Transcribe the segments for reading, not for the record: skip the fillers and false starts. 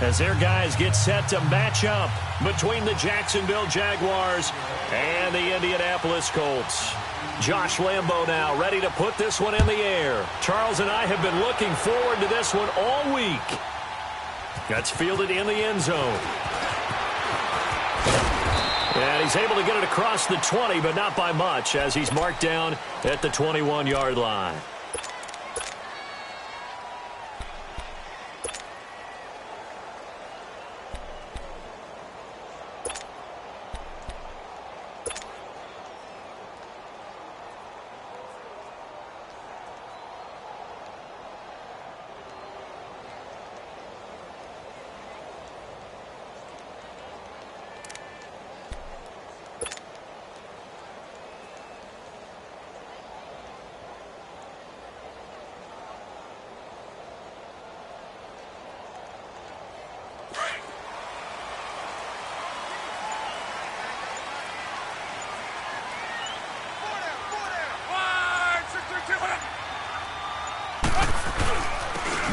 as their guys get set to match up between the Jacksonville Jaguars and the Indianapolis Colts. Josh Lambo now ready to put this one in the air. Charles and I have been looking forward to this one all week. That's fielded in the end zone. And he's able to get it across the 20, but not by much, as he's marked down at the 21-yard line.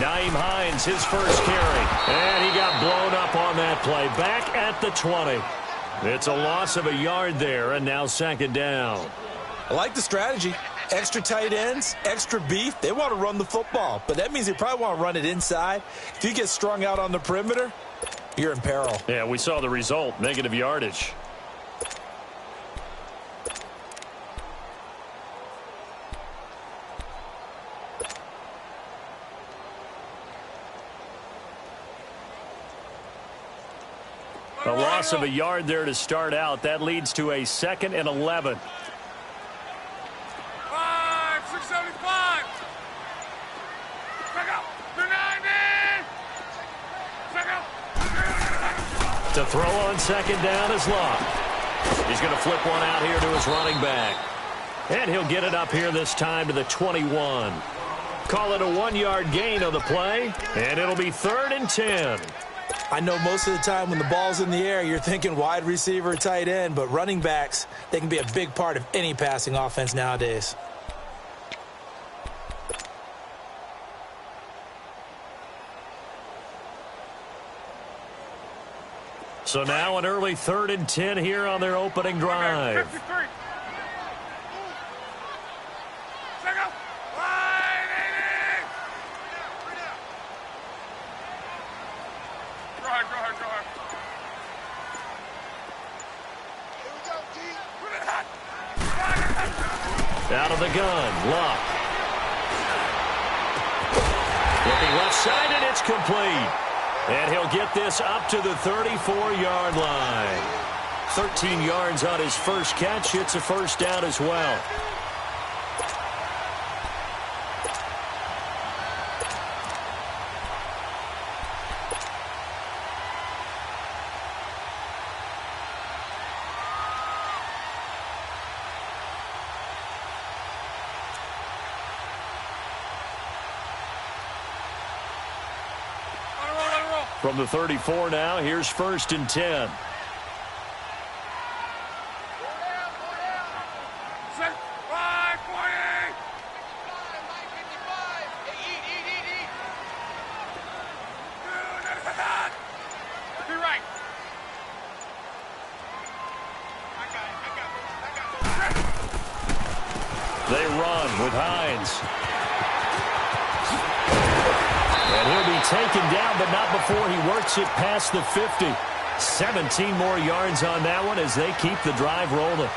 Nyheim Hines, his first carry. And he got blown up on that play. Back at the 20. It's a loss of a yard there, and now second down. I like the strategy. Extra tight ends, extra beef. They want to run the football, but that means they probably want to run it inside. If you get strung out on the perimeter, you're in peril. Yeah, we saw the result, negative yardage. A loss of a yard there to start out. That leads to a 2nd and 11. 675. Check out. 290. Check out. To throw on second down is Locke. He's going to flip one out here to his running back. And he'll get it up here this time to the 21. Call it a 1-yard gain on the play. And it'll be 3rd and 10. I know most of the time when the ball's in the air, you're thinking wide receiver, tight end, but running backs, they can be a big part of any passing offense nowadays. So now an early 3rd and 10 here on their opening drive. 53. Out of the gun, Luck. Looking left side, and it's complete. And he'll get this up to the 34-yard line. 13 yards on his first catch. It's a first down as well. From the 34 now, here's 1st and 10. They run with Hines. And he'll be taken down, but not before he works it past the 50. 17 more yards on that one as they keep the drive rolling.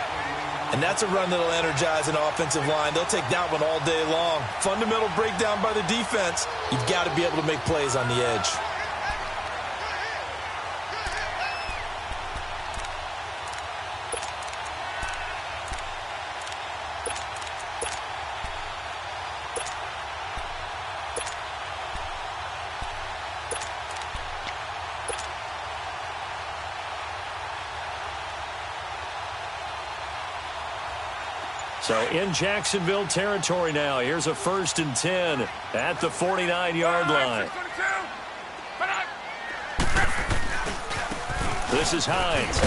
And that's a run that'll energize an offensive line. They'll take that one all day long. Fundamental breakdown by the defense. You've got to be able to make plays on the edge. So in Jacksonville territory now. Here's a 1st and 10 at the 49-yard line. This is Hines.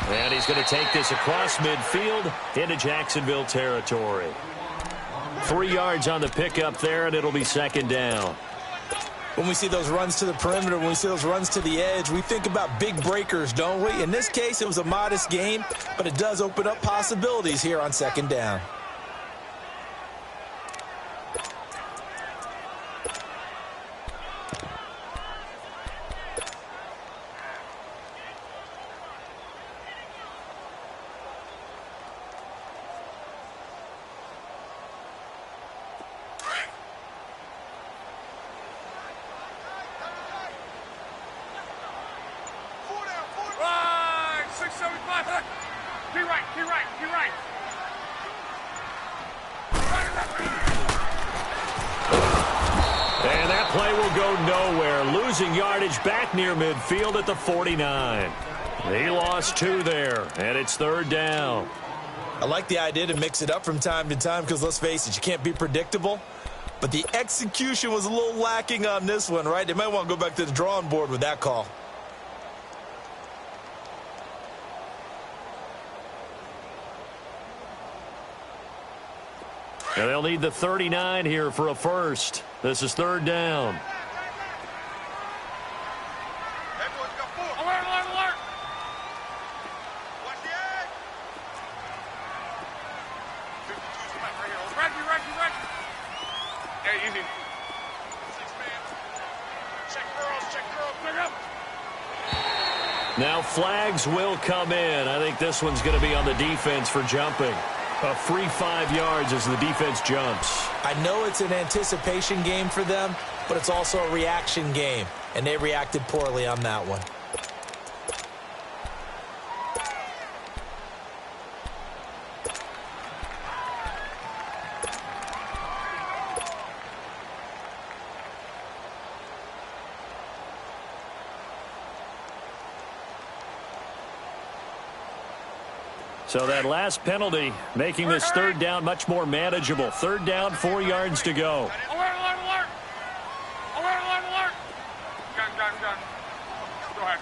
And he's going to take this across midfield into Jacksonville territory. 3 yards on the pickup there, and it'll be 2nd down. When we see those runs to the perimeter, when we see those runs to the edge, we think about big breakers, don't we? In this case, it was a modest game, but it does open up possibilities here on second down. And that play will go nowhere. Losing yardage back near midfield at the 49. He lost 2 there, and it's third down. I like the idea to mix it up from time to time because, let's face it, you can't be predictable. But the execution was a little lacking on this one, right? They might want to go back to the drawing board with that call. And they'll need the 39 here for a first. This is third down. Alert, alert, alert! Watch the egg! Reggie. Hey, easy. 6 man. Check girls, pick up! Now flags will come in. I think this one's going to be on the defense for jumping. A free 5 yards as the defense jumps. I know it's an anticipation game for them, but it's also a reaction game, and they reacted poorly on that one. So that last penalty making this third down much more manageable. Third down, 4 yards to go. Alert! Gun. Go ahead.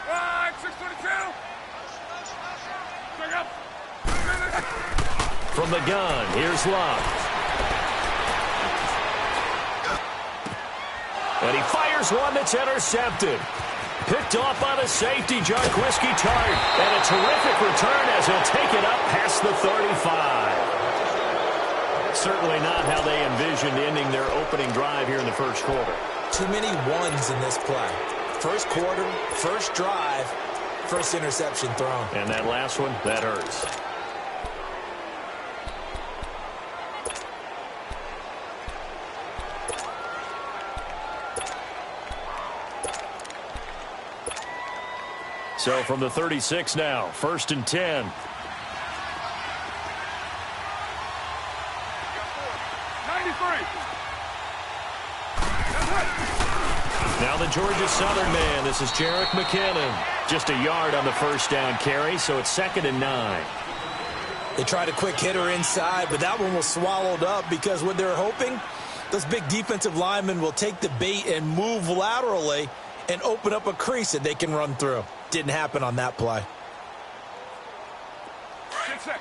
Right, 622. Pick up. From the gun, here's Love. And he fires one that's intercepted. Picked off by the safety, Jarquiski Tart. And a terrific return as he'll take it up past the 35. Certainly not how they envisioned ending their opening drive here in the first quarter. Too many ones in this play. First quarter, first drive, first interception thrown. And that last one, that hurts. So from the 36 now, 1st and 10. Now the Georgia Southern man. This is Jerick McKinnon. Just a yard on the first down carry, so it's 2nd and 9. They tried a quick hitter inside, but that one was swallowed up because what they're hoping, those big defensive linemen will take the bait and move laterally and open up a crease that they can run through. Didn't happen on that play. Get set.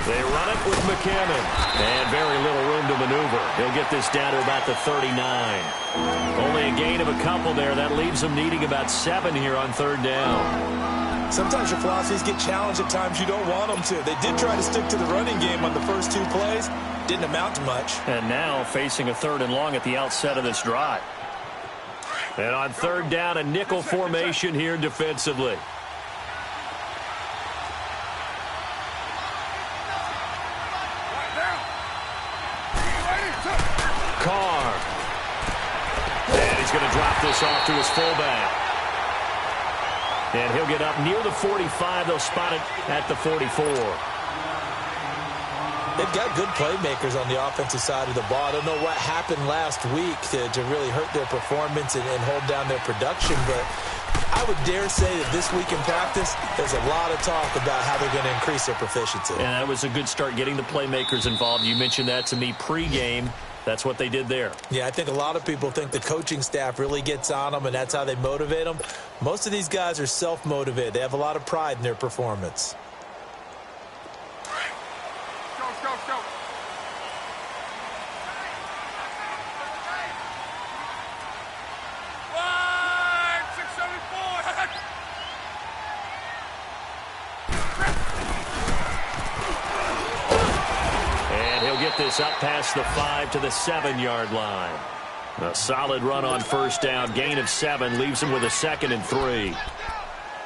They run it with McKinnon. And very little room to maneuver. He'll get this down to about the 39. Only a gain of a couple there. That leaves them needing about 7 here on third down. Sometimes your philosophies get challenged at times you don't want them to. They did try to stick to the running game on the first 2 plays. Didn't amount to much. And now facing a 3rd and long at the outset of this drive. And on third down, a nickel formation here defensively. Carr. And he's going to drop this off to his fullback. And he'll get up near the 45. They'll spot it at the 44. They've got good playmakers on the offensive side of the ball. I don't know what happened last week to really hurt their performance and hold down their production, but I would dare say that this week in practice, there's a lot of talk about how they're going to increase their proficiency. And that was a good start getting the playmakers involved. You mentioned that to me pregame. That's what they did there. Yeah, I think a lot of people think the coaching staff really gets on them, and that's how they motivate them. Most of these guys are self-motivated. They have a lot of pride in their performance. Go. Get this up past the 5 to the 7-yard line. A solid run on first down. Gain of 7 leaves him with a 2nd and 3. Well,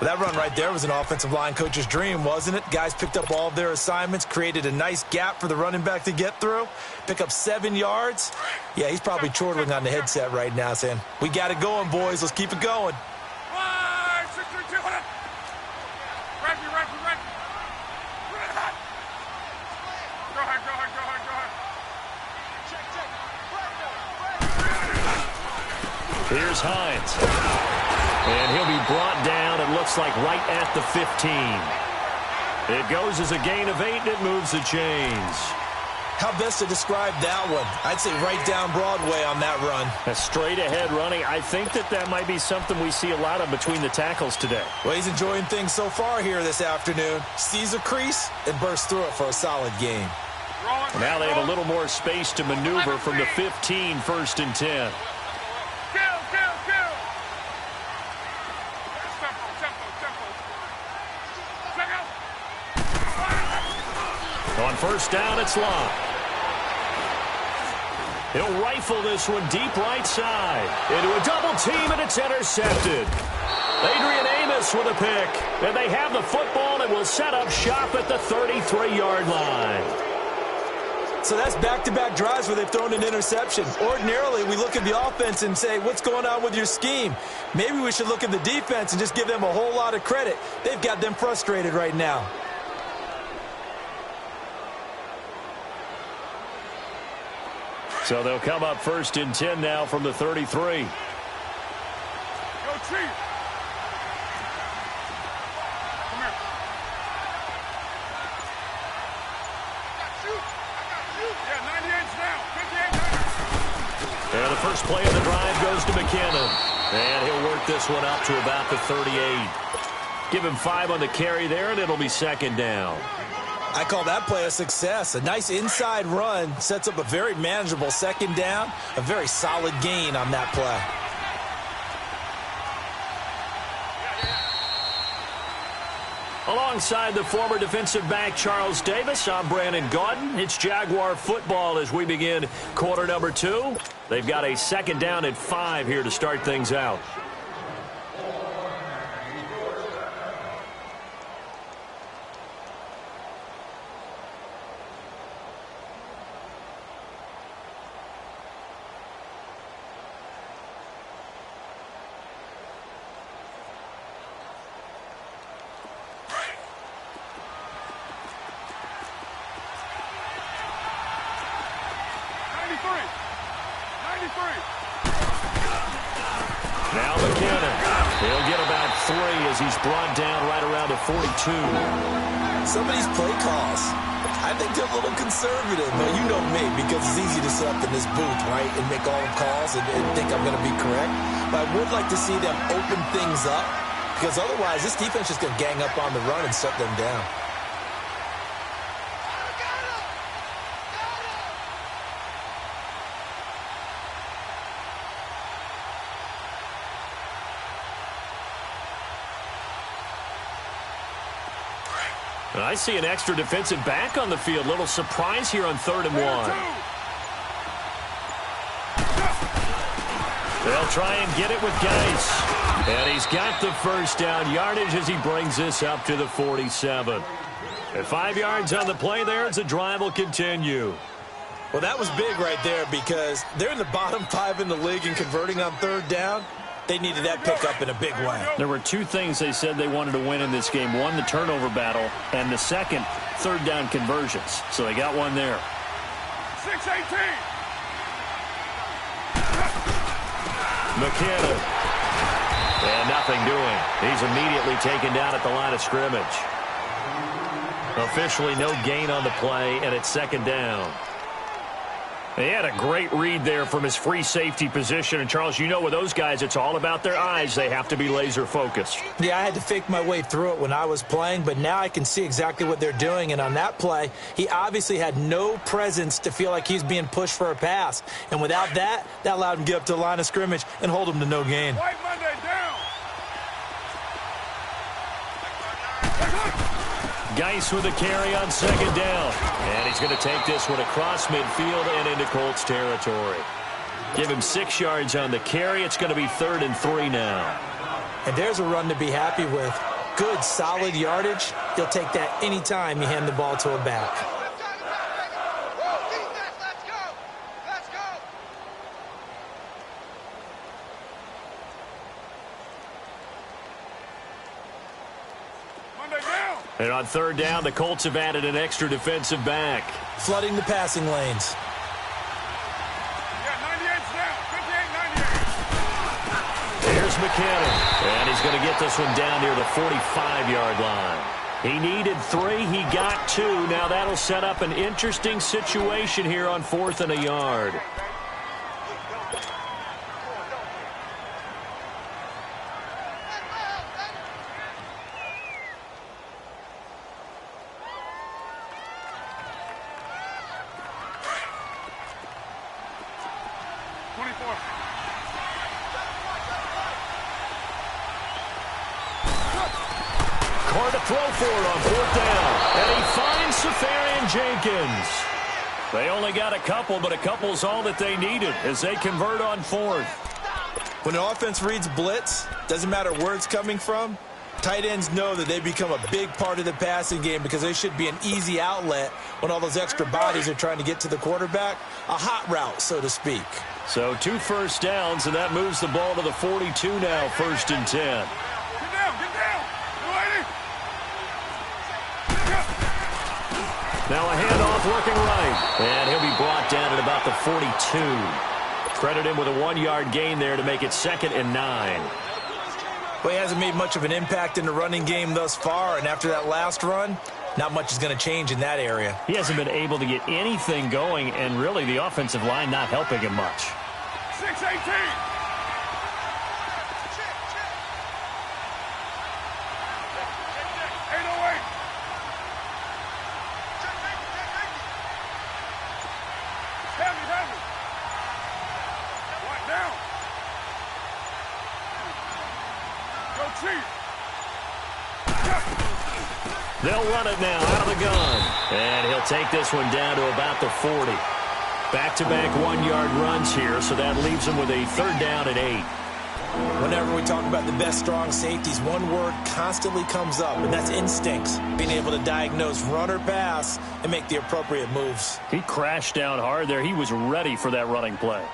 that run right there was an offensive line coach's dream, wasn't it? Guys picked up all of their assignments, created a nice gap for the running back to get through, pick up 7 yards. Yeah, he's probably chortling on the headset right now saying, we got it going, boys. Let's keep it going. Here's Hines. And he'll be brought down, it looks like, right at the 15. It goes as a gain of 8, and it moves the chains. How best to describe that one? I'd say right down Broadway on that run. A straight-ahead running. I think that might be something we see a lot of between the tackles today. Well, he's enjoying things so far here this afternoon. Sees a crease and bursts through it for a solid gain. Now they have a little more space to maneuver from the 15, 1st and 10. On first down, it's Locke. He'll rifle this one deep right side. Into a double team, and it's intercepted. Adrian Amos with a pick. And they have the football and will set up shop at the 33-yard line. So that's back-to-back drives where they've thrown an interception. Ordinarily, we look at the offense and say, what's going on with your scheme? Maybe we should look at the defense and just give them a whole lot of credit. They've got them frustrated right now. So they'll come up 1st and 10 now from the 33. Go, Chief. Come here. Yeah, 98's now. 58 now. And the first play of the drive goes to McKinnon. And he'll work this one up to about the 38. Give him 5 on the carry there, and it'll be 2nd down. I call that play a success. A nice inside run sets up a very manageable 2nd down. A very solid gain on that play. Alongside the former defensive back Charles Davis, I'm Brandon Gaudin. It's Jaguar football as we begin quarter number 2. They've got a 2nd down at 5 here to start things out. Now McKinnon. He'll get about 3 as he's brought down right around the 42. Some of these play calls, I think they're a little conservative. But you know me, because it's easy to sit up in this booth, right, and make all the calls and think I'm going to be correct. But I would like to see them open things up, because otherwise this defense is going to gang up on the run and shut them down. I see an extra defensive back on the field. Little surprise here on 3rd and 1. They'll try and get it with Geis. And he's got the first down yardage as he brings this up to the 47. At 5 yards on the play there as the drive will continue. Well, that was big right there because they're in the bottom 5 in the league in converting on 3rd down. They needed that pickup in a big way. There were 2 things they said they wanted to win in this game. One, the turnover battle, and the second, 3rd down conversions. So they got one there. 6-18. McKinnon. And nothing doing. He's immediately taken down at the line of scrimmage. Officially no gain on the play, and it's 2nd down. He had a great read there from his free safety position. And, Charles, you know with those guys, it's all about their eyes. They have to be laser-focused. Yeah, I had to fake my way through it when I was playing, but now I can see exactly what they're doing. And on that play, he obviously had no presence to feel like he's being pushed for a pass. And without that, that allowed him to get up to the line of scrimmage and hold him to no gain. White Monday down. Geis with a carry on second down. And he's going to take this one across midfield and into Colts territory. Give him 6 yards on the carry. It's going to be 3rd and 3 now. And there's a run to be happy with. Good, solid yardage. He'll take that anytime you hand the ball to a back. And on 3rd down, the Colts have added an extra defensive back. Flooding the passing lanes. Here's McKinnon. And he's going to get this one down near the 45-yard line. He needed 3. He got 2. Now that'll set up an interesting situation here on 4th and a yard. Hard to throw for it on 4th down. And he finds Safarian Jenkins. They only got a couple, but a couple's all that they needed as they convert on 4th. When an offense reads blitz, doesn't matter where it's coming from, tight ends know that they become a big part of the passing game because they should be an easy outlet when all those extra bodies are trying to get to the quarterback. A hot route, so to speak. So 2 first downs, and that moves the ball to the 42 now, 1st and 10. Now a handoff working right. And he'll be brought down at about the 42. Credit him with a 1-yard gain there to make it 2nd and 9. Well, he hasn't made much of an impact in the running game thus far, and after that last run, not much is going to change in that area. He hasn't been able to get anything going, and really the offensive line not helping him much. 6-18. They'll run it now out of the gun. And he'll take this one down to about the 40. Back-to-back 1-yard runs here, so that leaves him with a 3rd down and 8. Whenever we talk about the best strong safeties, one word constantly comes up, and that's instincts. Being able to diagnose run or pass and make the appropriate moves. He crashed down hard there. He was ready for that running play.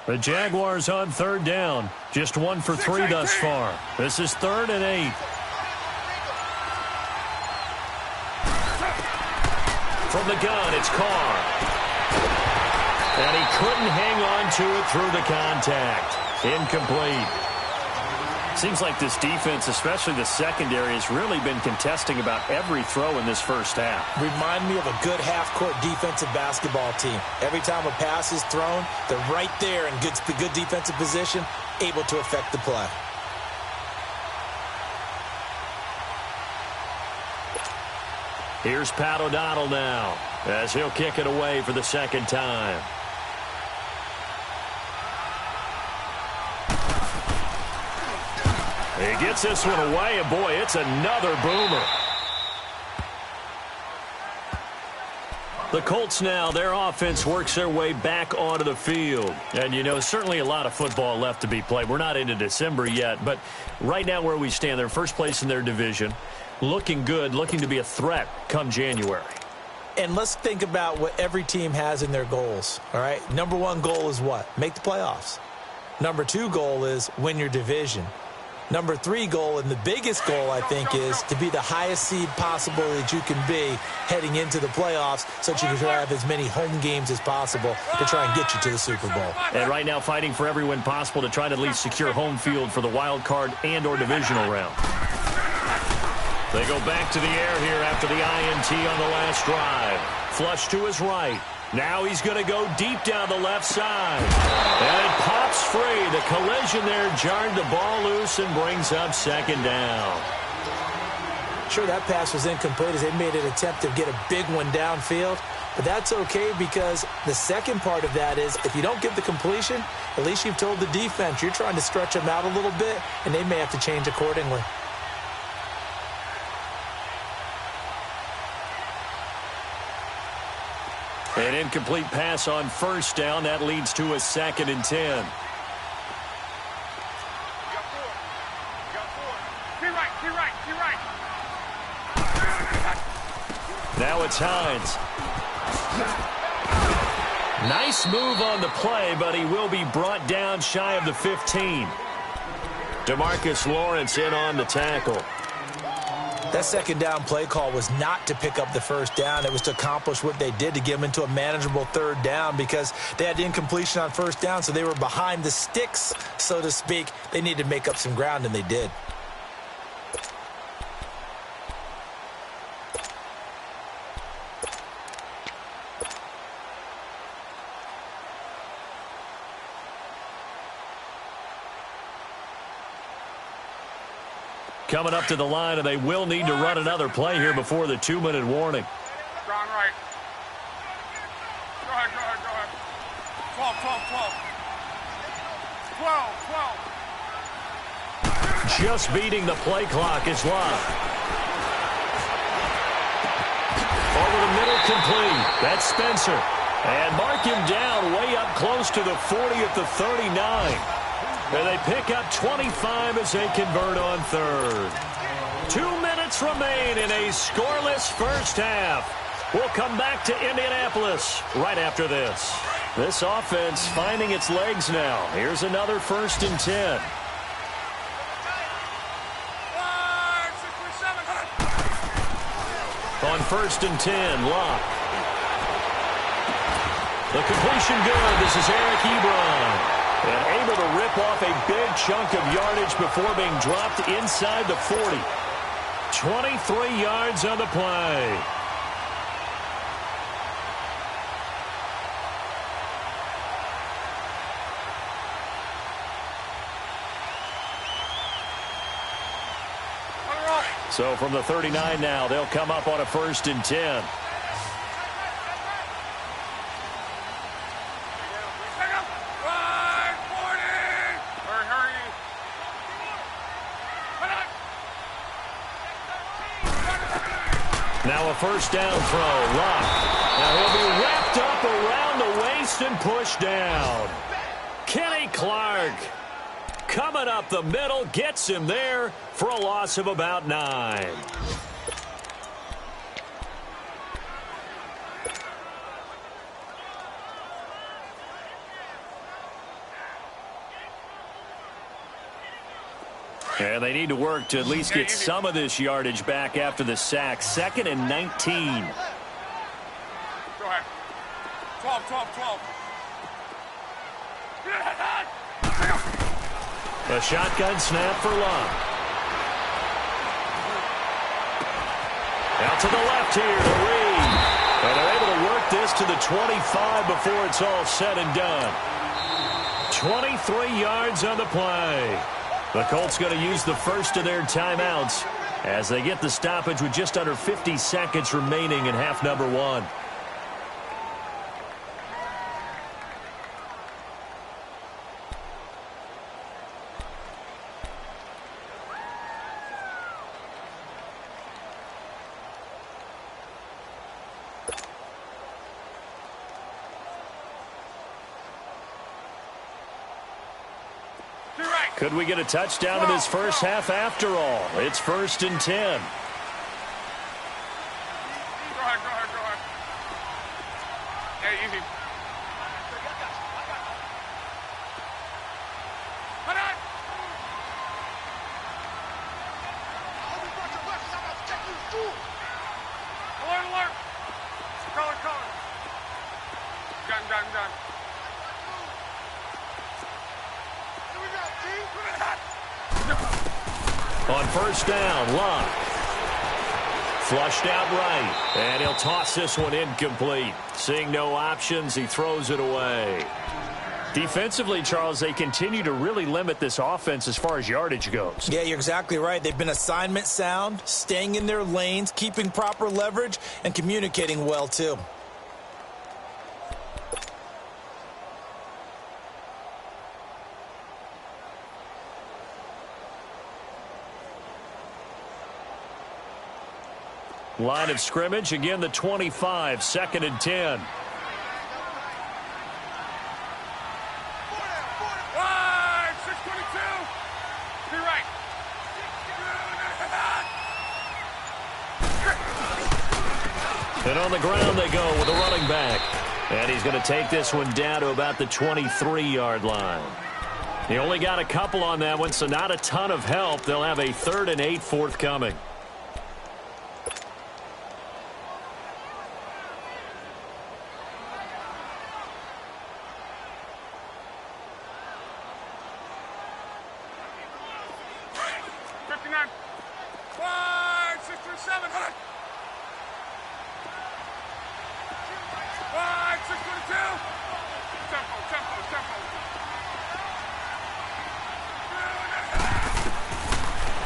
The Jaguars on 3rd down. Just 1 for 3 thus far. This is 3rd and 8. From the gun, it's Carr. And he couldn't hang on to it through the contact. Incomplete. Seems like this defense, especially the secondary, has really been contesting about every throw in this first half. Remind me of a good half-court defensive basketball team. Every time a pass is thrown, they're right there in good defensive position, able to affect the play. Here's Pat O'Donnell now as he'll kick it away for the 2nd time. He gets this one away, and boy, it's another boomer. The Colts now, their offense works their way back onto the field. And, you know, certainly a lot of football left to be played. We're not into December yet, but right now where we stand, they're first place in their division. Looking good, looking to be a threat come January. And let's think about what every team has in their goals, all right? Number 1 goal is what? Make the playoffs. Number 2 goal is win your division. Number 3 goal, and the biggest goal, I think, is to be the highest seed possible that you can be heading into the playoffs so that you can have as many home games as possible to try and get you to the Super Bowl. And right now fighting for every win possible to try to at least secure home field for the wild card and or divisional round. They go back to the air here after the INT on the last drive. Flush to his right. Now he's going to go deep down the left side. And it pops free. The collision there jarred the ball loose and brings up second down. Sure, that pass was incomplete as they made an attempt to get a big one downfield. But that's okay because the second part of that is if you don't get the completion, at least you've told the defense you're trying to stretch them out a little bit, and they may have to change accordingly. An incomplete pass on first down. That leads to a 2nd and 10. Now it's Hines. Nice move on the play, but he will be brought down shy of the 15. DeMarcus Lawrence in on the tackle. That second down play call was not to pick up the first down. It was to accomplish what they did to get them into a manageable third down because they had incompletion on first down, so they were behind the sticks, so to speak. They needed to make up some ground, and they did. Coming up to the line, and they will need to run another play here before the 2-minute warning. Strong right. Go ahead. 12. Just beating the play clock is Love. Over the middle, complete. That's Spencer. And mark him down way up close to the 40 at the 39. And they pick up 25 as they convert on third. 2 minutes remain in a scoreless first half. We'll come back to Indianapolis right after this. This offense finding its legs now. Here's another 1st and 10. On 1st and 10, Locke. The completion good. This is Eric Ebron. And able to rip off a big chunk of yardage before being dropped inside the 40. 23 yards on the play. So from the 39 now, they'll come up on a 1st and 10. Now a 1st down throw. Locke. Now he'll be wrapped up around the waist and pushed down. Kenny Clark coming up the middle, gets him there for a loss of about 9. And they need to work to at least get some of this yardage back after the sack. 2nd and 19. Go ahead. 12. A shotgun snap for Love. Out to the left here to Reed. And they're able to work this to the 25 before it's all said and done. 23 yards on the play. The Colts going to use the first of their timeouts as they get the stoppage with just under 50 seconds remaining in half number 1. Could we get a touchdown in this first half after all? It's 1st and 10. Go ahead. Hey, easy. On first down, Love. Flushed out right, and he'll toss this one incomplete. Seeing no options, he throws it away. Defensively, Charles, they continue to really limit this offense as far as yardage goes. Yeah, you're exactly right. They've been assignment sound, staying in their lanes, keeping proper leverage, and communicating well, too. Line of scrimmage, again the 25, 2nd and 10. And on the ground they go with a running back. And he's going to take this one down to about the 23-yard line. He only got a couple on that one, so not a ton of help. They'll have a 3rd and 8 forthcoming.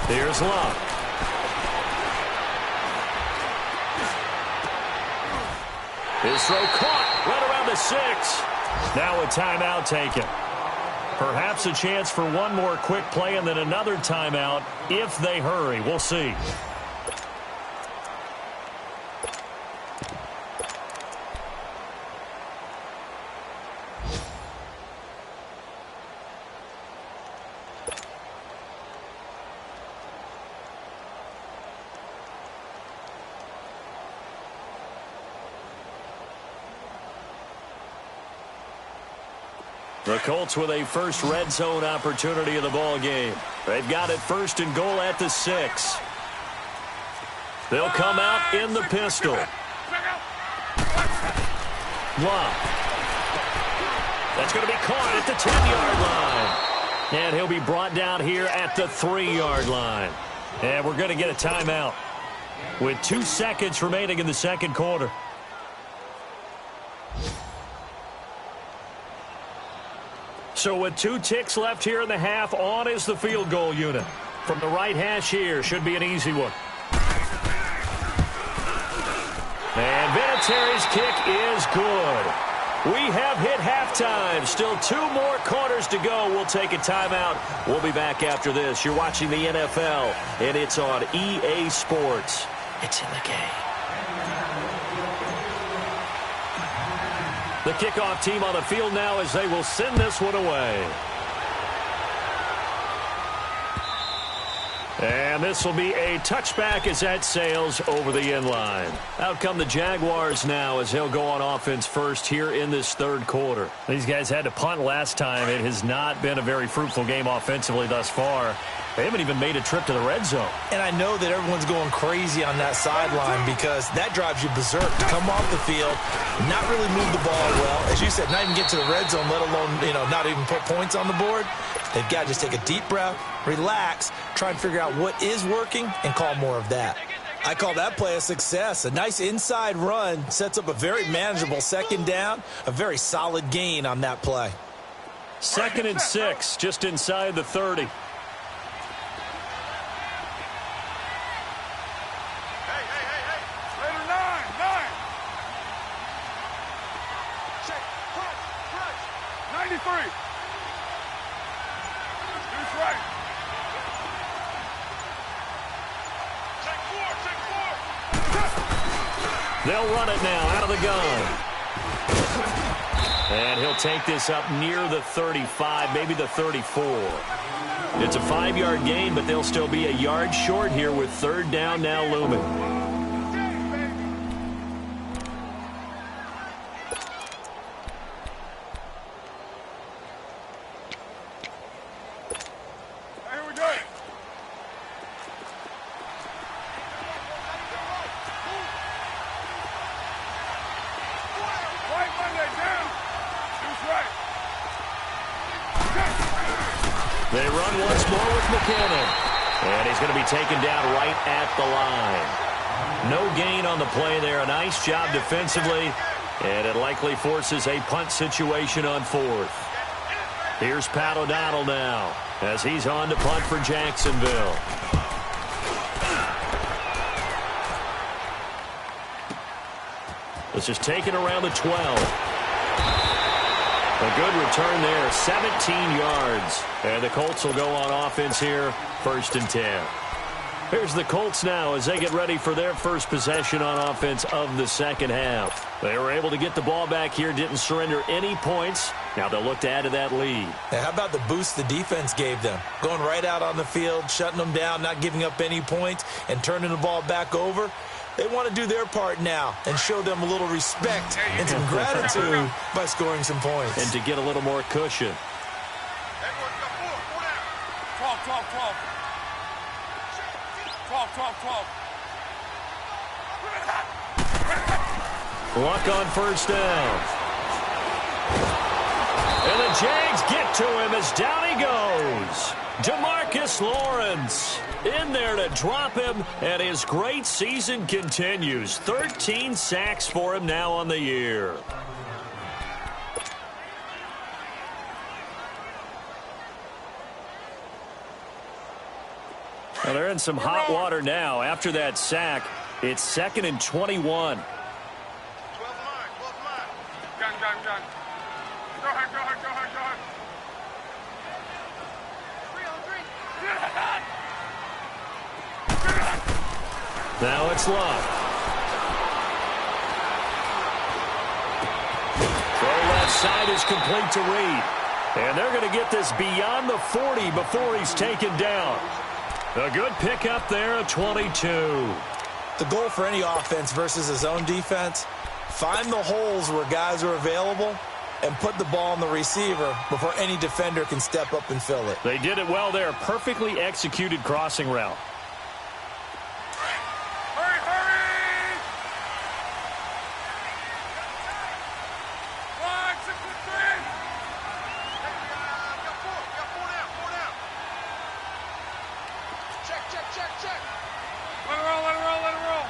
Here's Love. His throw caught right around the 6. Now a timeout taken. Perhaps a chance for one more quick play and then another timeout if they hurry. We'll see. The Colts with a first red zone opportunity of the ball game. They've got it 1st and goal at the 6. They'll come out in the pistol. Love. That's going to be caught at the 10-yard line. And he'll be brought down here at the 3-yard line. And we're going to get a timeout with 2 seconds remaining in the second quarter. So with 2 ticks left here in the half, on is the field goal unit. From the right hash here, should be an easy one. And Vinatieri's kick is good. We have hit halftime. Still 2 more quarters to go. We'll take a timeout. We'll be back after this. You're watching the NFL, and it's on EA Sports. It's in the game. The kickoff team on the field now as they will send this one away. And this will be a touchback as that sails over the end line. Out come the Jaguars now as he'll go on offense first here in this 3rd quarter. These guys had to punt last time. It has not been a very fruitful game offensively thus far. They haven't even made a trip to the red zone. And I know that everyone's going crazy on that sideline because that drives you berserk to come off the field, not really move the ball well. As you said, not even get to the red zone, let alone, not even put points on the board. They've got to just take a deep breath, relax, try and figure out what is working, and call more of that. I call that play a success. A nice inside run sets up a very manageable 2nd down, a very solid gain on that play. 2nd and 6, just inside the 30. They'll run it now out of the gun. And he'll take this up near the 35, maybe the 34. It's a 5-yard gain, but they'll still be a yard short here with 3rd down now looming. They run once more with McKinnon. And he's going to be taken down right at the line. No gain on the play there. A nice job defensively. And it likely forces a punt situation on fourth. Here's Pat O'Donnell now as he's on to punt for Jacksonville. This is taken around the 12. A good return there, 17 yards. And the Colts will go on offense here, 1st and 10. Here's the Colts now as they get ready for their first possession on offense of the second half. They were able to get the ball back here, didn't surrender any points. Now they'll look to add to that lead. Now, how about the boost the defense gave them? Going right out on the field, shutting them down, not giving up any points, and turning the ball back over. They want to do their part now and show them a little respect and some gratitude by scoring some points. And to get a little more cushion. 12. Luck on first down. And the Jags get to him as down he goes. DeMarcus Lawrence in there to drop him, and his great season continues. 13 sacks for him now on the year. Well, they're in some hot water now. After that sack, it's 2nd and 21. 12 line. Gun. Go ahead. 3 on 3. Now it's Luck. Throw left side is complete to Reed. And they're going to get this beyond the 40 before he's taken down. A good pickup there at 22. The goal for any offense versus his own defense, find the holes where guys are available and put the ball on the receiver before any defender can step up and fill it. They did it well there. Perfectly executed crossing route. Check. Let it roll.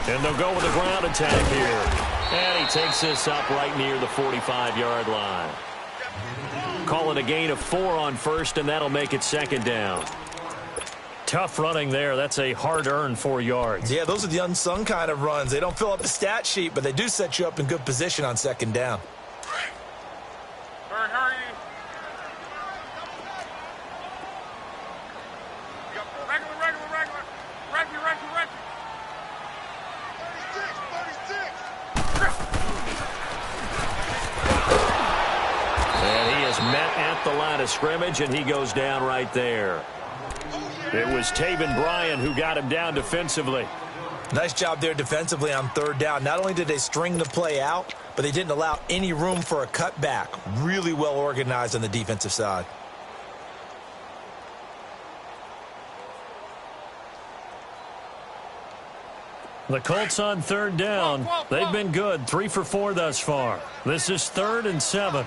And they'll go with a ground attack here. And he takes this up right near the 45-yard line. Call it a gain of 4 on first, and that'll make it 2nd down. Tough running there. That's a hard-earned 4 yards. Yeah, those are the unsung kind of runs. They don't fill up the stat sheet, but they do set you up in good position on 2nd down. Hurry. Regular. 36. And he is met at the line of scrimmage, and he goes down right there. It was Taven Bryan who got him down defensively. Nice job there defensively on 3rd down. Not only did they string the play out, but they didn't allow any room for a cutback. Really well organized on the defensive side. The Colts on 3rd down. They've been good. 3 for 4 thus far. This is 3rd and 7.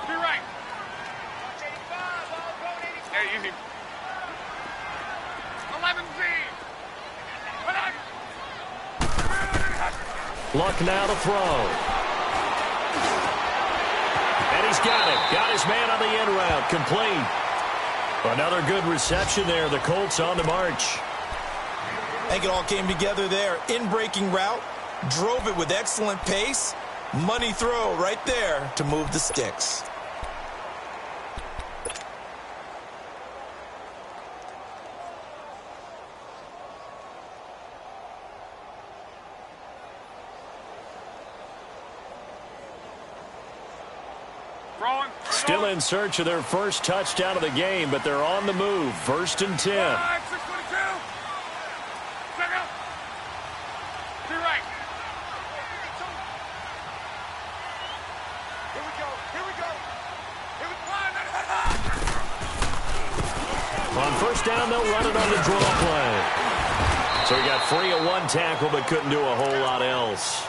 Be right. Hey, easy. 11Z. Luck now to throw. And he's got it. Got his man on the end route. Complete. Another good reception there. The Colts on the march. I think it all came together there. In-breaking route. Drove it with excellent pace. Money throw right there to move the sticks. Still in search of their first touchdown of the game, but they're on the move. 1st and 10. On 1st down, they'll run it on the draw play. So he got free of 1 tackle, but couldn't do a whole lot else.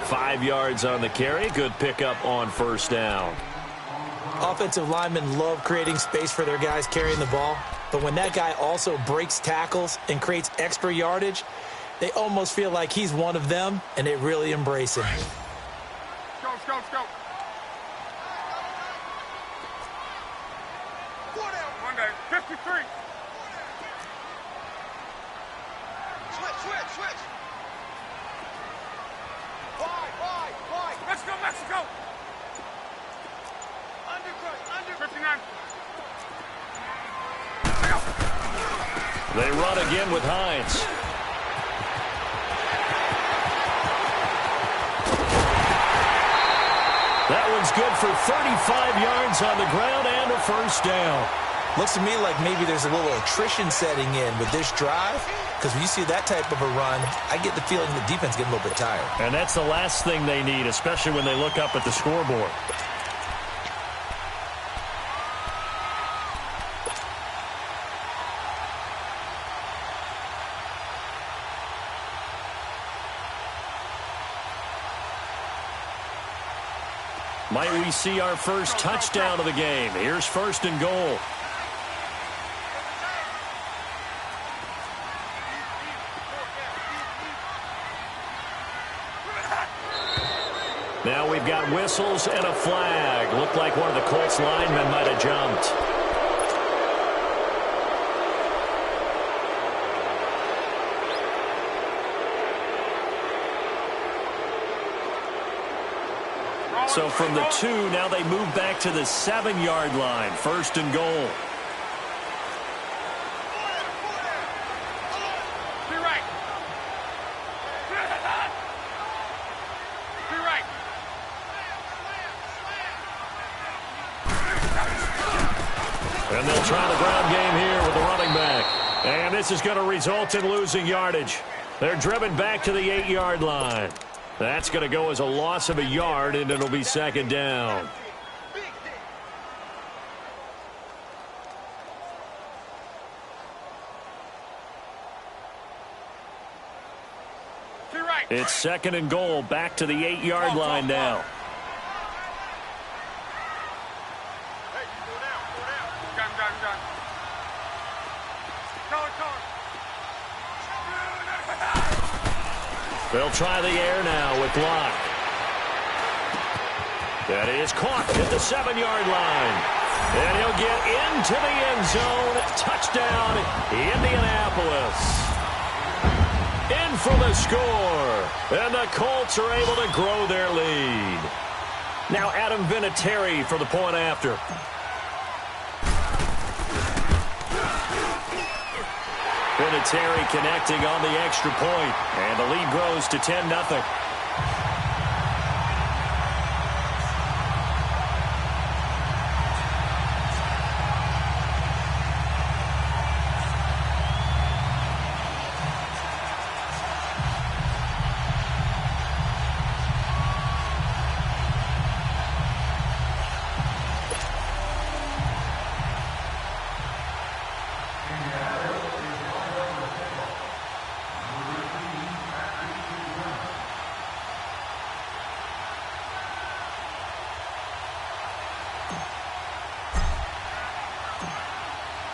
5 yards on the carry. Good pickup on first down. Offensive linemen love creating space for their guys carrying the ball, but when that guy also breaks tackles and creates extra yardage, they almost feel like he's one of them, and they really embrace him. Go, go, go. Monday, 53. Switch. Wide. Mexico. Under 59. They run again with Hines. That one's good for 35 yards on the ground and a first down. Looks to me like maybe there's a little attrition setting in with this drive, because when you see that type of a run, I get the feeling the defense getting a little bit tired. And that's the last thing they need, especially when they look up at the scoreboard. Might we see our first touchdown of the game? Here's first and goal. Now we've got whistles and a flag. Looked like one of the Colts linemen might have jumped. So from the 2, now they move back to the 7-yard line. First and goal. Be right. And they'll try the ground game here with the running back. And this is going to result in losing yardage. They're driven back to the 8-yard line. That's going to go as a loss of a yard, and it'll be second down. It's second and goal, back to the 8-yard line now. They'll try the air now with Locke. That is caught at the 7-yard line. And he'll get into the end zone. Touchdown, Indianapolis. In for the score. And the Colts are able to grow their lead. Now Adam Vinatieri for the point after. Vinatieri connecting on the extra point, and the lead grows to 10-0.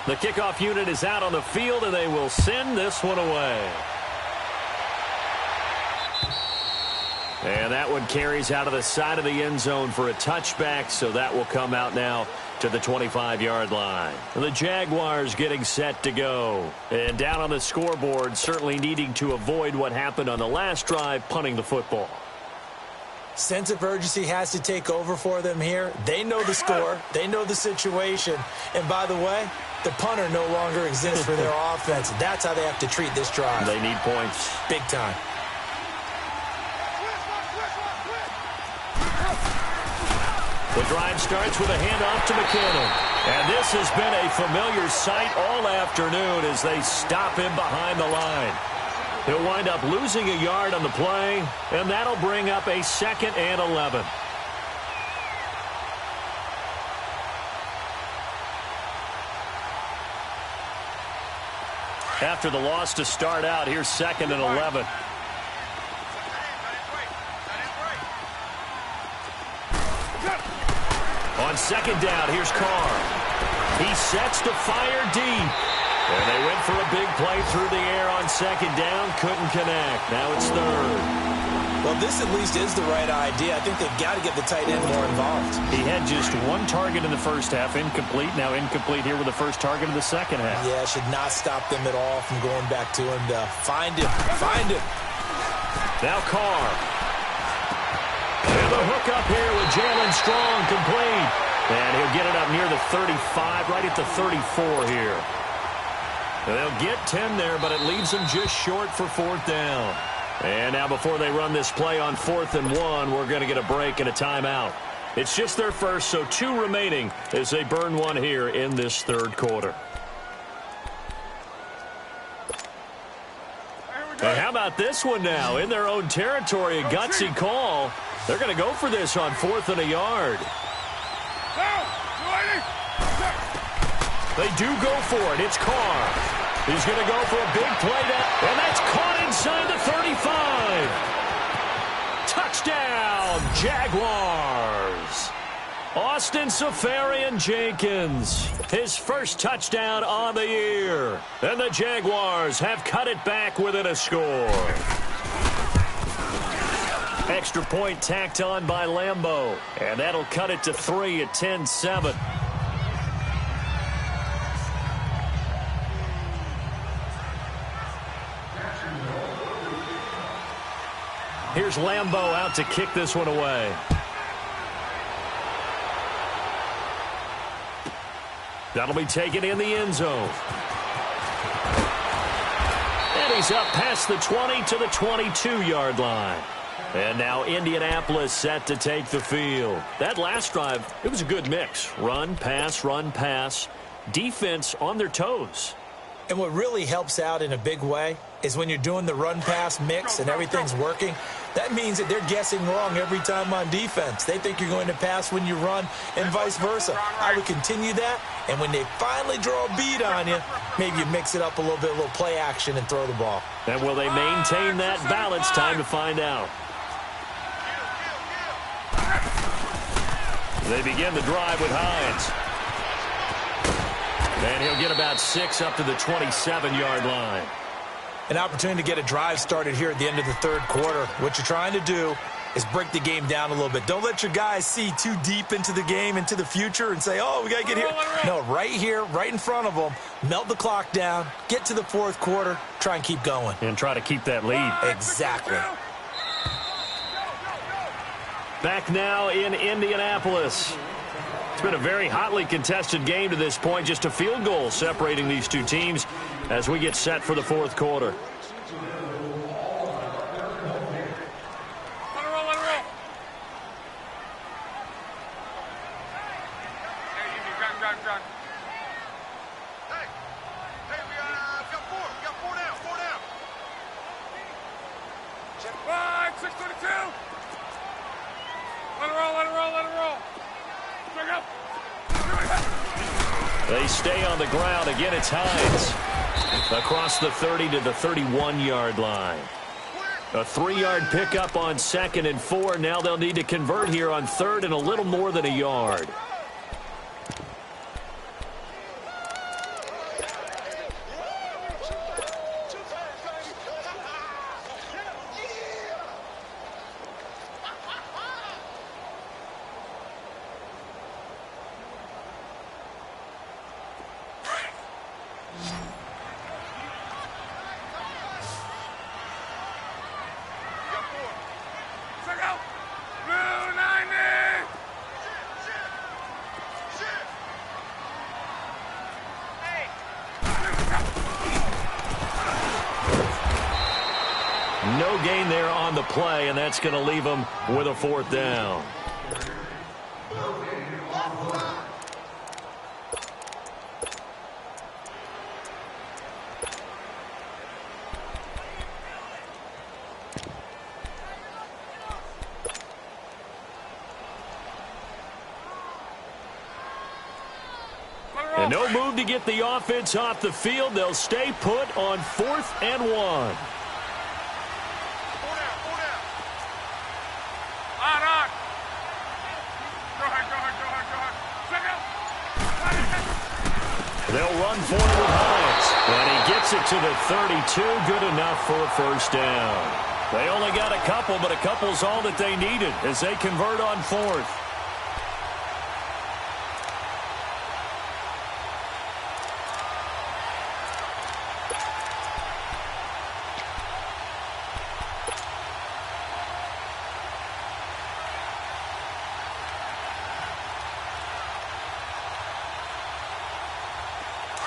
The kickoff unit is out on the field, and they will send this one away. And that one carries out of the side of the end zone for a touchback, so that will come out now to the 25-yard line. The Jaguars getting set to go. And down on the scoreboard, certainly needing to avoid what happened on the last drive, punting the football. Sense of urgency has to take over for them here. They know the score. They know the situation. And by the way, the punter no longer exists for their offense. That's how they have to treat this drive. They need points. Big time. The drive starts with a handoff to McKinnon. And this has been a familiar sight all afternoon as they stop him behind the line. He'll wind up losing a yard on the play, and that'll bring up a 2nd and 11. After the loss to start out, here's 2nd and 11. On second down, here's Carr. He sets to fire deep. And they went for a big play through the air on second down. Couldn't connect. Now it's third. Well, this at least is the right idea. I think they've got to get the tight end more involved. He had just one target in the first half, incomplete. Now incomplete here with the first target of the second half. Yeah, should not stop them at all from going back to him to find him. Find him. Now Carr. And the hook up here with Jalen Strong, complete. And he'll get it up near the 35, right at the 34 here. And they'll get 10 there, but it leaves them just short for fourth down. And now before they run this play on 4th and 1, we're going to get a break and a timeout. It's just their first, so 2 remaining as they burn one here in this third quarter. And how about this one now? In their own territory, a gutsy call. They're going to go for this on 4th and a yard. They do go for it. It's Carr. He's going to go for a big play, and that's caught inside the 35. Touchdown, Jaguars. Austin Seferian-Jenkins, his first touchdown on the year. And the Jaguars have cut it back within a score. Extra point tacked on by Lambeau, and that'll cut it to 3 at 10-7. Here's Lambeau out to kick this one away. That'll be taken in the end zone. And he's up past the 20 to the 22-yard line. And now Indianapolis set to take the field. That last drive, it was a good mix. Run, pass, defense on their toes. And what really helps out in a big way is when you're doing the run-pass mix and everything's working, that means that they're guessing wrong every time on defense. They think you're going to pass when you run and vice versa. I would continue that, and when they finally draw a beat on you, maybe you mix it up a little play action and throw the ball. And will they maintain that balance? Time to find out. They begin the drive with Hines. And he'll get about 6 up to the 27-yard line. An opportunity to get a drive started here at the end of the third quarter. What you're trying to do is break the game down a little bit. Don't let your guys see too deep into the game, into the future, and say, oh, we got to get here. No, right here, right in front of them, melt the clock down, get to the fourth quarter, try and keep going. And try to keep that lead. Exactly. Back now in Indianapolis. It's been a very hotly contested game to this point. Just a field goal separating these two teams as we get set for the fourth quarter. Let it roll. Hey, we got 4. We got 4 down. Check 5, 622. Let it roll. They stay on the ground. Again, it's Hines. Across the 30 to the 31-yard line. A 3-yard pickup on 2nd and 4. Now they'll need to convert here on 3rd and a little more than a yard. No gain there on the play, and that's going to leave them with a 4th down. And no move to get the offense off the field. They'll stay put on 4th and 1. They'll run for it with Hines. And he gets it to the 32. Good enough for a first down. They only got a couple, but a couple's all that they needed as they convert on fourth.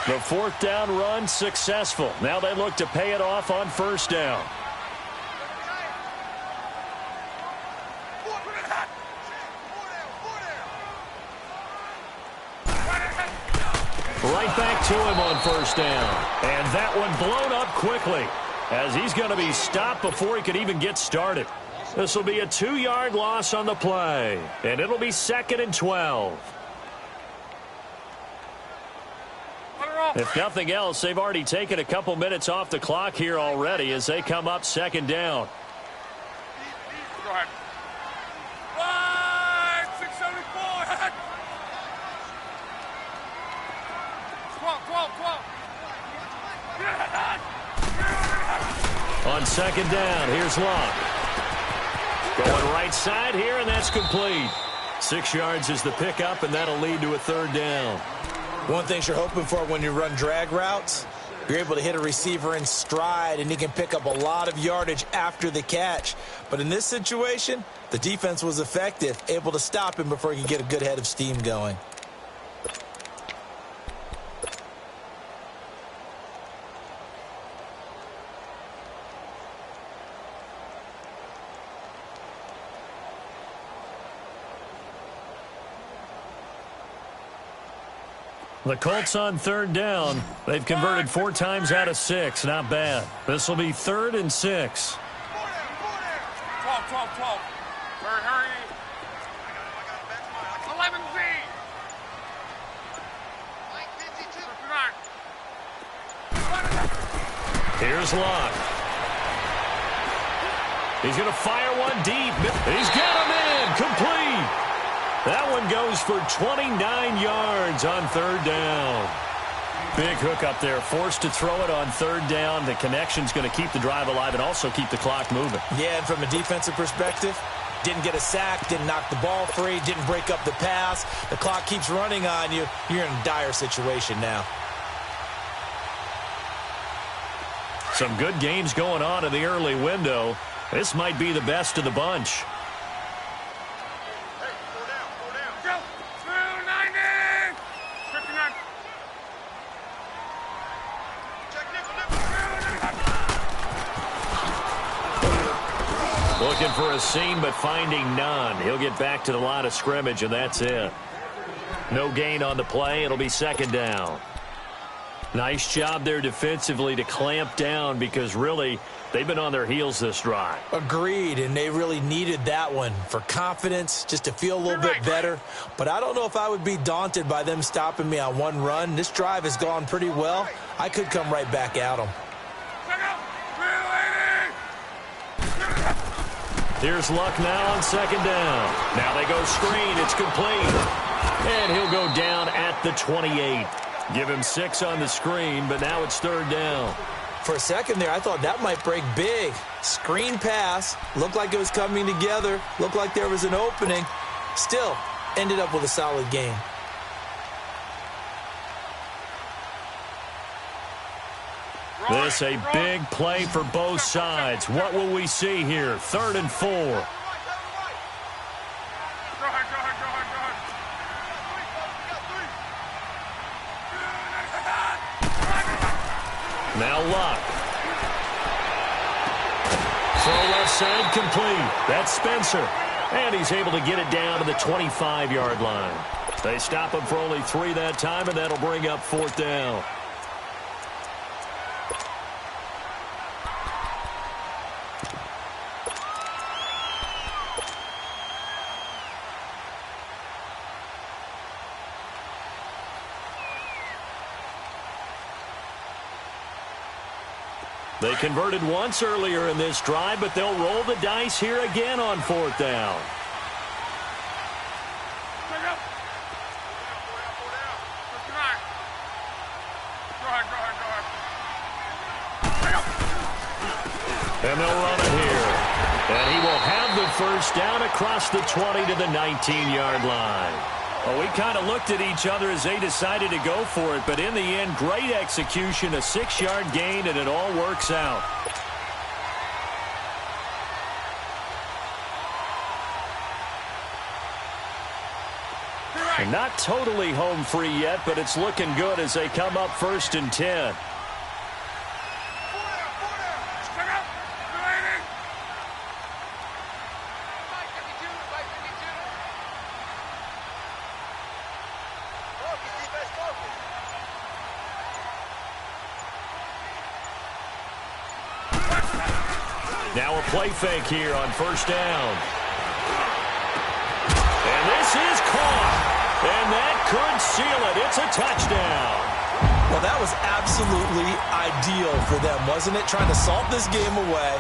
The fourth down run successful. Now they look to pay it off on first down. Right back to him on first down. And that one blown up quickly as he's going to be stopped before he could even get started. This will be a 2-yard loss on the play. And it'll be 2nd and 12. If nothing else, they've already taken a couple minutes off the clock here already as they come up 2nd down. Go ahead. 674. 12. On 2nd down, here's Locke. Going right side here, and that's complete. 6 yards is the pickup, and that'll lead to a 3rd down. One thing you're hoping for when you run drag routes, you're able to hit a receiver in stride, and he can pick up a lot of yardage after the catch. But in this situation, the defense was effective, able to stop him before he could get a good head of steam going. The Colts on 3rd down. They've converted 4 times out of 6. Not bad. This will be 3rd and 6. 12. Hurry. 11Z. Here's Locke. He's going to fire one deep. He's got him in. Complete. That one goes for 29 yards on 3rd down. Big hook up there. Forced to throw it on 3rd down. The connection's going to keep the drive alive and also keep the clock moving. Yeah, and from a defensive perspective, didn't get a sack, didn't knock the ball free, didn't break up the pass. The clock keeps running on you. You're in a dire situation now. Some good games going on in the early window. This might be the best of the bunch. Looking for a seam, but finding none. He'll get back to the line of scrimmage, and that's it. No gain on the play. It'll be 2nd down. Nice job there defensively to clamp down because, really, they've been on their heels this drive. Agreed, and they really needed that one for confidence, just to feel a little bit better. But I don't know if I would be daunted by them stopping me on one run. This drive has gone pretty well. I could come right back at them. Here's Luck now on 2nd down. Now they go screen. It's complete. And he'll go down at the 28. Give him 6 on the screen, but now it's 3rd down. For a second there, I thought that might break big. Screen pass. Looked like it was coming together. Looked like there was an opening. Still, ended up with a solid game. This a big play for both sides. What will we see here? 3rd and 4. Go ahead. Now Luck. Throw left side complete. That's Spencer. And he's able to get it down to the 25-yard line. They stop him for only 3 that time, and that'll bring up 4th down. They converted once earlier in this drive, but they'll roll the dice here again on 4th down. And they'll run it here. And he will have the first down across the 20 to the 19-yard line. Well, we kind of looked at each other as they decided to go for it, but in the end, great execution, a 6-yard gain, and it all works out. And not totally home free yet, but it's looking good as they come up 1st and 10. Now a play fake here on 1st down. And this is caught. And that could seal it. It's a touchdown. Well, that was absolutely ideal for them, wasn't it? Trying to salt this game away.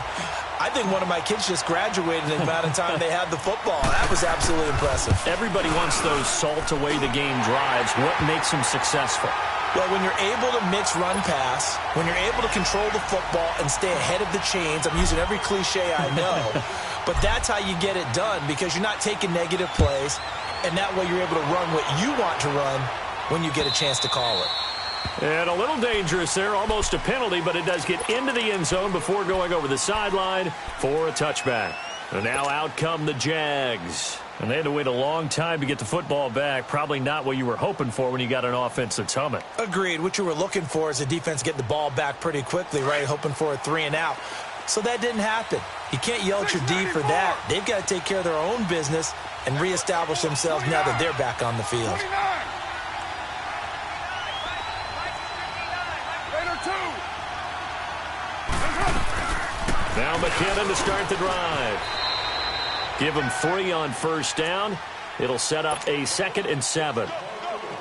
I think one of my kids just graduated in the amount of time they had the football. That was absolutely impressive. Everybody wants those salt away the game drives. What makes them successful? Well, when you're able to mix run-pass, when you're able to control the football and stay ahead of the chains, I'm using every cliche I know, but that's how you get it done because you're not taking negative plays, and that way you're able to run what you want to run when you get a chance to call it. And a little dangerous there, almost a penalty, but it does get into the end zone before going over the sideline for a touchback. And now out come the Jags. And they had to wait a long time to get the football back. Probably not what you were hoping for when you got an offense that's humming. Agreed. What you were looking for is a defense get the ball back pretty quickly, right? Hoping for a 3-and-out. So that didn't happen. You can't yell at your D for that. They've got to take care of their own business and reestablish themselves now that they're back on the field. Now McKinnon to start the drive. Give him 3 on 1st down. It'll set up a 2nd and 7.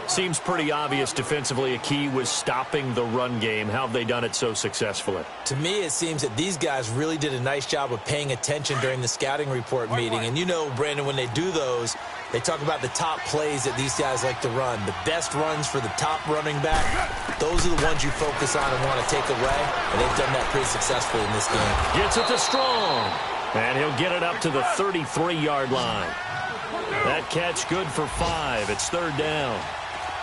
Seems pretty obvious defensively a key was stopping the run game. How have they done it so successfully? To me, it seems that these guys really did a nice job of paying attention during the scouting report meeting. And you know, Brandon, when they do those, they talk about the top plays that these guys like to run. The best runs for the top running back, those are the ones you focus on and want to take away. And they've done that pretty successfully in this game. Gets it to Strong. And he'll get it up to the 33-yard line. That catch good for 5. It's 3rd down.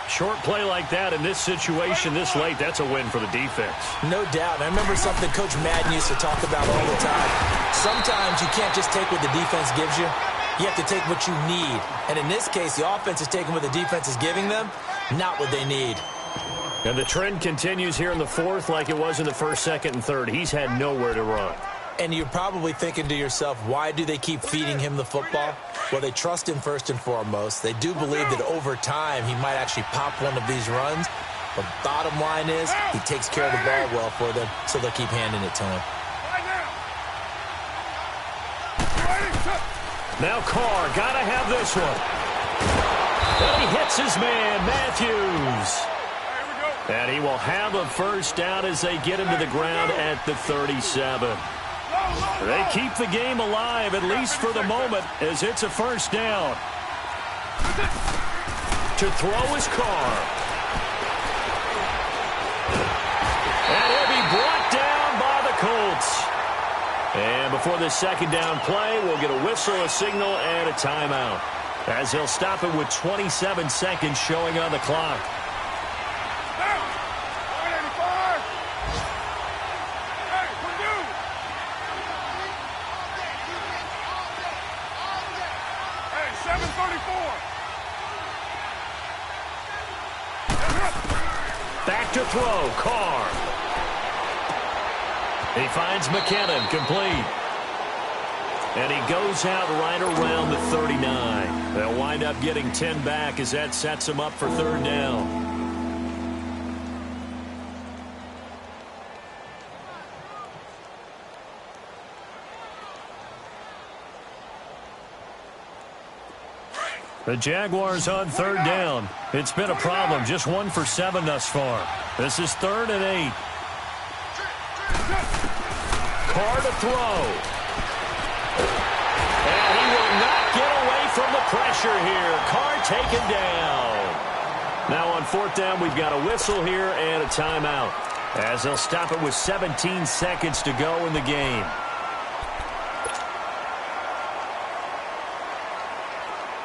Short play like that in this situation this late, that's a win for the defense. No doubt. And I remember something Coach Madden used to talk about all the time. Sometimes you can't just take what the defense gives you. You have to take what you need. And in this case, the offense is taking what the defense is giving them, not what they need. And the trend continues here in the 4th like it was in the 1st, 2nd, and 3rd. He's had nowhere to run. And you're probably thinking to yourself, why do they keep feeding him the football? Well, they trust him first and foremost. They do believe that over time he might actually pop one of these runs. But bottom line is he takes care of the ball well for them, so they'll keep handing it to him. Now Carr, gotta have this one. And he hits his man, Matthews. And he will have a 1st down as they get him to the ground at the 37. They keep the game alive, at least for the moment, as it's a 1st down. To throw is Carr. And he'll be brought down by the Colts. And before this 2nd down play, we'll get a whistle, a signal, and a timeout, as they'll stop it with 27 seconds showing on the clock. Back to throw, Carr. He finds McKinnon, complete. And he goes out right around the 39. They'll wind up getting 10 back as that sets him up for 3rd down. The Jaguars on 3rd down. It's been a problem. Just 1 for 7 thus far. This is 3rd and 8. Carr to throw. And he will not get away from the pressure here. Carr taken down. Now on fourth down, we've got a whistle here and a timeout, as they'll stop it with 17 seconds to go in the game.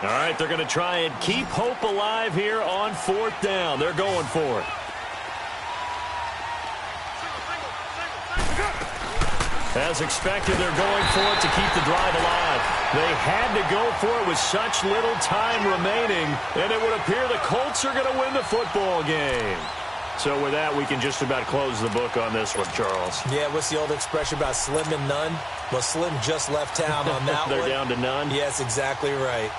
All right, they're going to try and keep hope alive here on fourth down. They're going for it. As expected, they're going for it to keep the drive alive. They had to go for it with such little time remaining, and it would appear the Colts are going to win the football game. So with that, we can just about close the book on this one, Charles. Yeah, what's the old expression about slim and none? Well, Slim just left town on that They're one. down to none? Yes, exactly right.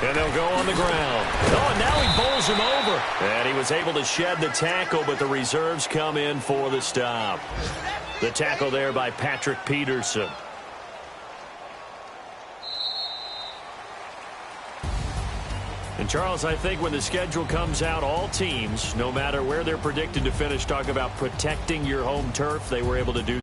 And they'll go on the ground. Oh, and now he bowls him over. And he was able to shed the tackle, but the reserves come in for the stop. The tackle there by Patrick Peterson. And, Charles, I think when the schedule comes out, all teams, no matter where they're predicted to finish, talk about protecting your home turf. They were able to do